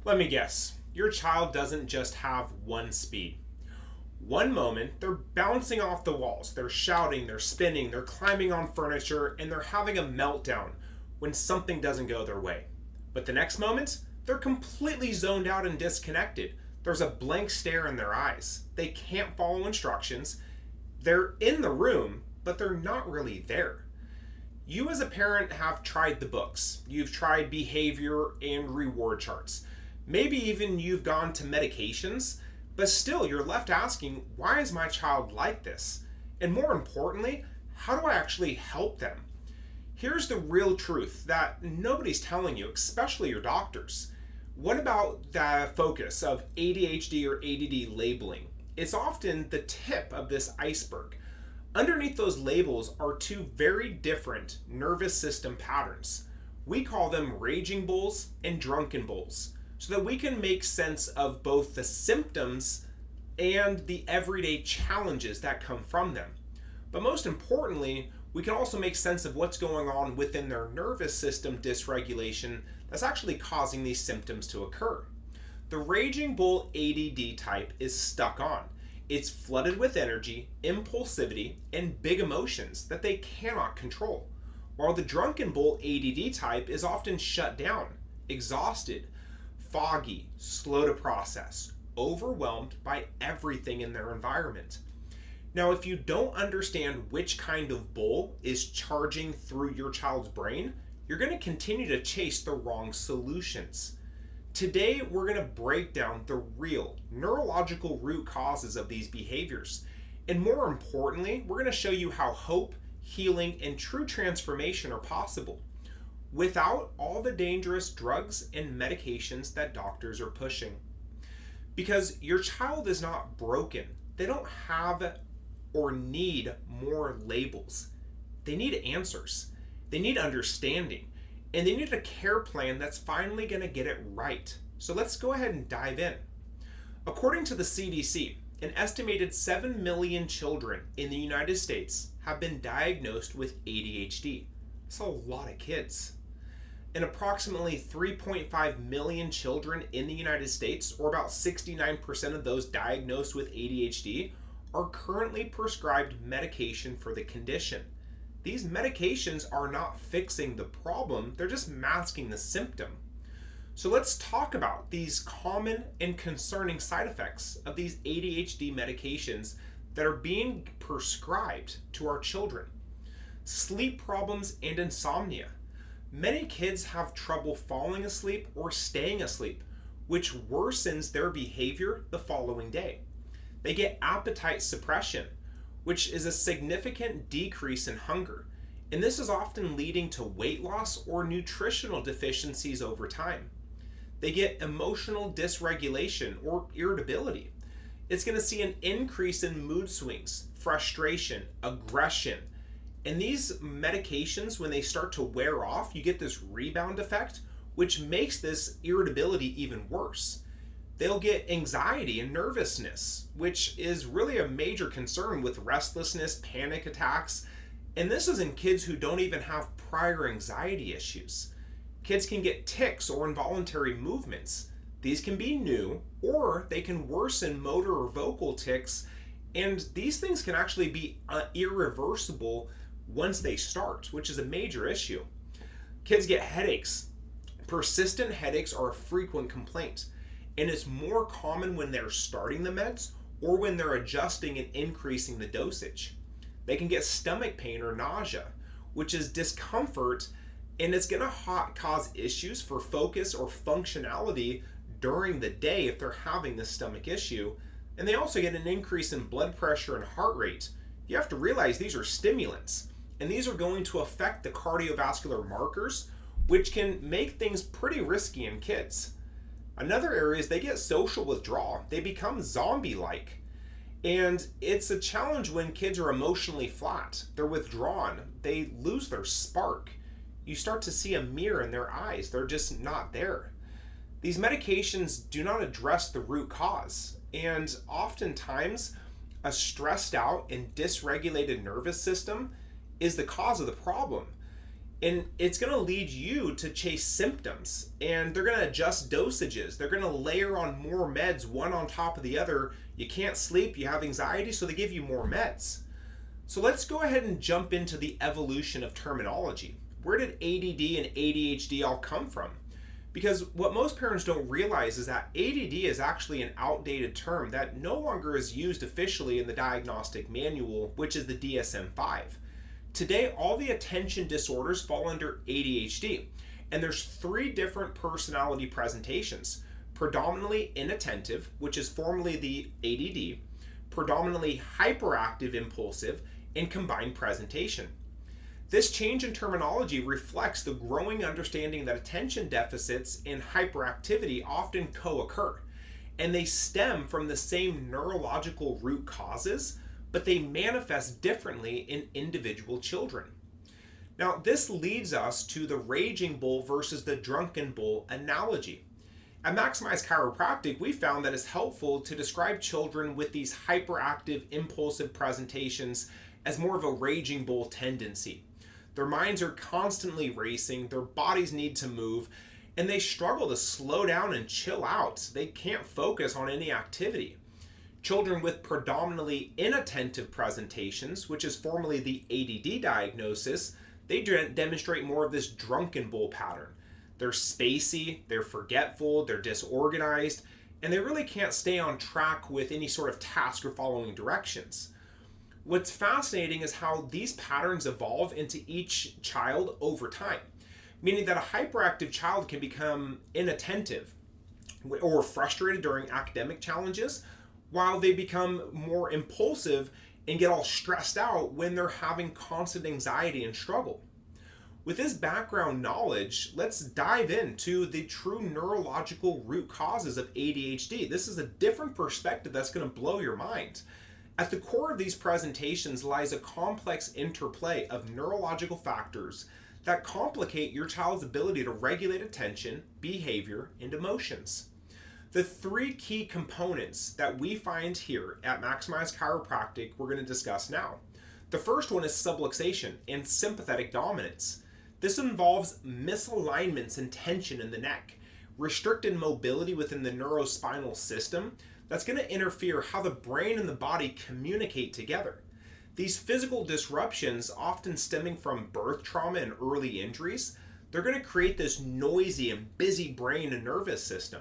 Let me guess, your child doesn't just have one speed. One moment, they're bouncing off the walls, they're shouting, they're spinning, they're climbing on furniture, and they're having a meltdown when something doesn't go their way. But the next moment, they're completely zoned out and disconnected. There's a blank stare in their eyes. They can't follow instructions. They're in the room, but they're not really there. You as a parent have tried the books. You've tried behavior and reward charts. Maybe even you've gone to medications, but still you're left asking, why is my child like this? And more importantly, how do I actually help them? Here's the real truth that nobody's telling you, especially your doctors. What about the focus of ADHD or ADD labeling? It's often the tip of this iceberg. Underneath those labels are two very different nervous system patterns. We call them raging bulls and drunken bulls, so that we can make sense of both the symptoms and the everyday challenges that come from them. But most importantly, we can also make sense of what's going on within their nervous system dysregulation that's actually causing these symptoms to occur. The raging bull ADD type is stuck on. It's flooded with energy, impulsivity, and big emotions that they cannot control. While the drunken bull ADD type is often shut down, exhausted, foggy, slow to process, overwhelmed by everything in their environment. Now, if you don't understand which kind of bull is charging through your child's brain, you're going to continue to chase the wrong solutions. Today, we're going to break down the real neurological root causes of these behaviors. And more importantly, we're going to show you how hope, healing, and true transformation are possible without all the dangerous drugs and medications that doctors are pushing. Because your child is not broken. They don't have or need more labels. They need answers. They need understanding. And they need a care plan that's finally going to get it right. So let's go ahead and dive in. According to the CDC, an estimated 7 million children in the United States have been diagnosed with ADHD. That's a lot of kids. And approximately 3.5 million children in the United States, or about 69% of those diagnosed with ADHD, are currently prescribed medication for the condition. These medications are not fixing the problem, they're just masking the symptom. So let's talk about these common and concerning side effects of these ADHD medications that are being prescribed to our children. Sleep problems and insomnia. Many kids have trouble falling asleep or staying asleep, which worsens their behavior the following day. They get appetite suppression, which is a significant decrease in hunger, and this is often leading to weight loss or nutritional deficiencies over time. They get emotional dysregulation or irritability. It's going to see an increase in mood swings, frustration, aggression. And these medications, when they start to wear off, you get this rebound effect, which makes this irritability even worse. They'll get anxiety and nervousness, which is really a major concern with restlessness, panic attacks. And this is in kids who don't even have prior anxiety issues. Kids can get tics or involuntary movements. These can be new, or they can worsen motor or vocal tics. And these things can actually be irreversible once they start, which is a major issue. Kids get headaches. Persistent headaches are a frequent complaint, and it's more common when they're starting the meds or when they're adjusting and increasing the dosage. They can get stomach pain or nausea, which is discomfort, and it's going to cause issues for focus or functionality during the day if they're having this stomach issue. And they also get an increase in blood pressure and heart rate. You have to realize these are stimulants, and these are going to affect the cardiovascular markers, which can make things pretty risky in kids. Another area is they get social withdrawal. They become zombie-like. And it's a challenge when kids are emotionally flat. They're withdrawn. They lose their spark. You start to see a mirror in their eyes. They're just not there. These medications do not address the root cause. And oftentimes, a stressed out and dysregulated nervous system is the cause of the problem. And it's going to lead you to chase symptoms, and they're going to adjust dosages. They're going to layer on more meds, one on top of the other. You can't sleep, you have anxiety, so they give you more meds. So let's go ahead and jump into the evolution of terminology. Where did ADD and ADHD all come from? Because what most parents don't realize is that ADD is actually an outdated term that no longer is used officially in the diagnostic manual, which is the DSM-5. Today, all the attention disorders fall under ADHD, and there's 3 different personality presentations: predominantly inattentive, which is formerly the ADD, predominantly hyperactive impulsive, and combined presentation. This change in terminology reflects the growing understanding that attention deficits and hyperactivity often co-occur, and they stem from the same neurological root causes, but they manifest differently in individual children. Now, this leads us to the raging bull versus the drunken bull analogy. At Maximize Chiropractic, we found that it's helpful to describe children with these hyperactive, impulsive presentations as more of a raging bull tendency. Their minds are constantly racing, their bodies need to move, and they struggle to slow down and chill out. They can't focus on any activity. Children with predominantly inattentive presentations, which is formerly the ADD diagnosis, they demonstrate more of this drunken bull pattern. They're spacey, they're forgetful, they're disorganized, and they really can't stay on track with any sort of task or following directions. What's fascinating is how these patterns evolve into each child over time, meaning that a hyperactive child can become inattentive or frustrated during academic challenges, while they become more impulsive and get all stressed out when they're having constant anxiety and struggle. With this background knowledge, let's dive into the true neurological root causes of ADHD. This is a different perspective that's going to blow your mind. At the core of these presentations lies a complex interplay of neurological factors that complicate your child's ability to regulate attention, behavior, and emotions. The 3 key components that we find here at Maximize Chiropractic we're going to discuss now. The first one is subluxation and sympathetic dominance. This involves misalignments and tension in the neck, restricted mobility within the neurospinal system that's going to interfere how the brain and the body communicate together. These physical disruptions, often stemming from birth trauma and early injuries, they're going to create this noisy and busy brain and nervous system.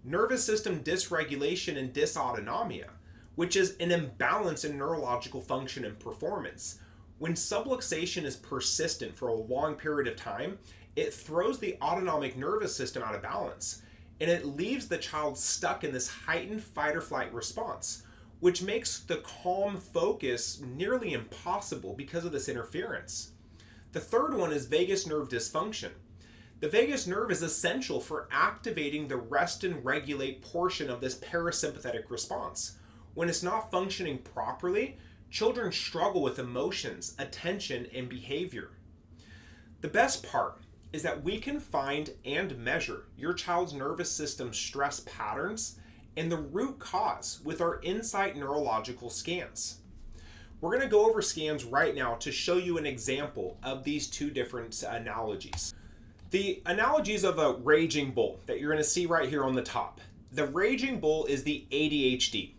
Nervous system dysregulation and dysautonomia, which is an imbalance in neurological function and performance. When subluxation is persistent for a long period of time, it throws the autonomic nervous system out of balance, and it leaves the child stuck in this heightened fight or flight response, which makes the calm focus nearly impossible because of this interference. The third one is vagus nerve dysfunction. The vagus nerve is essential for activating the rest and regulate portion of this parasympathetic response. When it's not functioning properly, children struggle with emotions, attention, and behavior. The best part is that we can find and measure your child's nervous system stress patterns and the root cause with our Insight neurological scans. We're going to go over scans right now to show you an example of these 2 different analogies. The analogies of a raging bull that you're going to see right here on the top. The raging bull is the ADHD.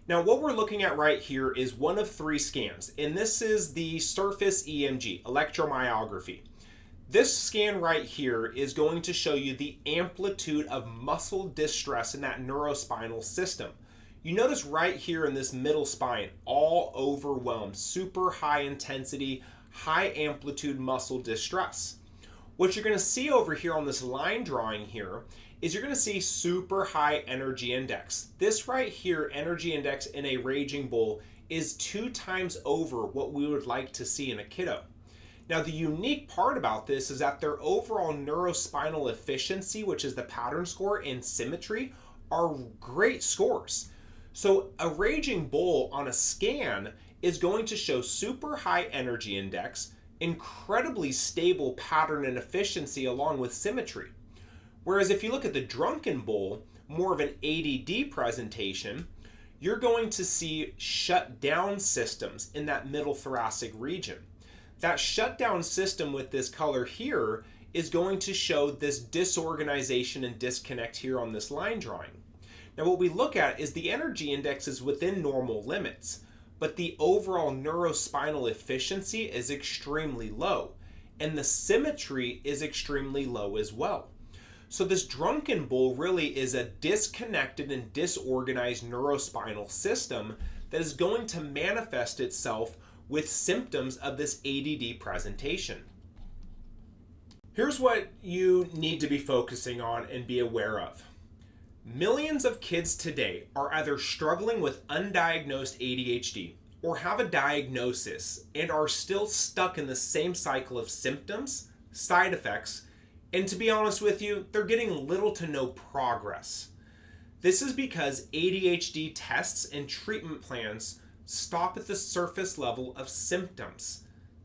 Now what we're looking at right here is one of 3 scans, and this is the surface EMG, electromyography. This scan right here is going to show you the amplitude of muscle distress in that neurospinal system. You notice right here in this middle spine, all overwhelmed, super high intensity, high amplitude muscle distress. What you're going to see over here on this line drawing here is you're going to see super high energy index. This right here, energy index in a raging bull, is 2 times over what we would like to see in a kiddo. Now the unique part about this is that their overall neurospinal efficiency, which is the pattern score, and symmetry are great scores. So a raging bull on a scan is going to show super high energy index, incredibly stable pattern and efficiency along with symmetry. Whereas if you look at the drunken bull, more of an ADD presentation, you're going to see shut down systems in that middle thoracic region. That shutdown system with this color here is going to show this disorganization and disconnect here on this line drawing. Now what we look at is the energy index is within normal limits, but the overall neurospinal efficiency is extremely low, and the symmetry is extremely low as well. So this drunken bull really is a disconnected and disorganized neurospinal system that is going to manifest itself with symptoms of this ADD presentation. Here's what you need to be focusing on and be aware of. Millions of kids today are either struggling with undiagnosed ADHD or have a diagnosis and are still stuck in the same cycle of symptoms, side effects, and to be honest with you, they're getting little to no progress. This is because ADHD tests and treatment plans stop at the surface level of symptoms.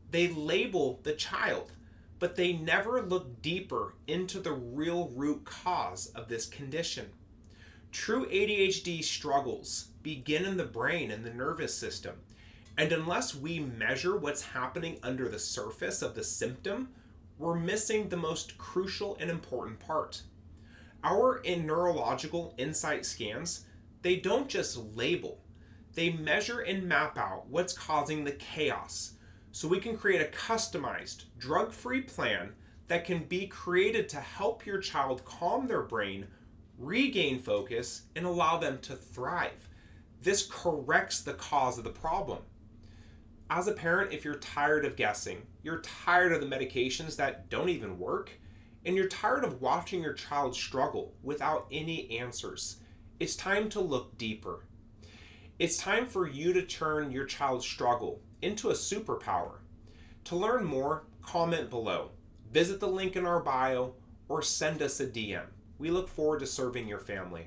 They label the child, but they never look deeper into the real root cause of this condition. True ADHD struggles begin in the brain and the nervous system, and unless we measure what's happening under the surface of the symptom, we're missing the most crucial and important part. Our neurological insight scans, they don't just label, they measure and map out what's causing the chaos, so we can create a customized, drug-free plan that can be created to help your child calm their brain, regain focus, and allow them to thrive. This corrects the cause of the problem. As a parent, if you're tired of guessing, you're tired of the medications that don't even work, and you're tired of watching your child struggle without any answers, it's time to look deeper. It's time for you to turn your child's struggle into a superpower. To learn more, comment below, visit the link in our bio, or send us a DM. We look forward to serving your family.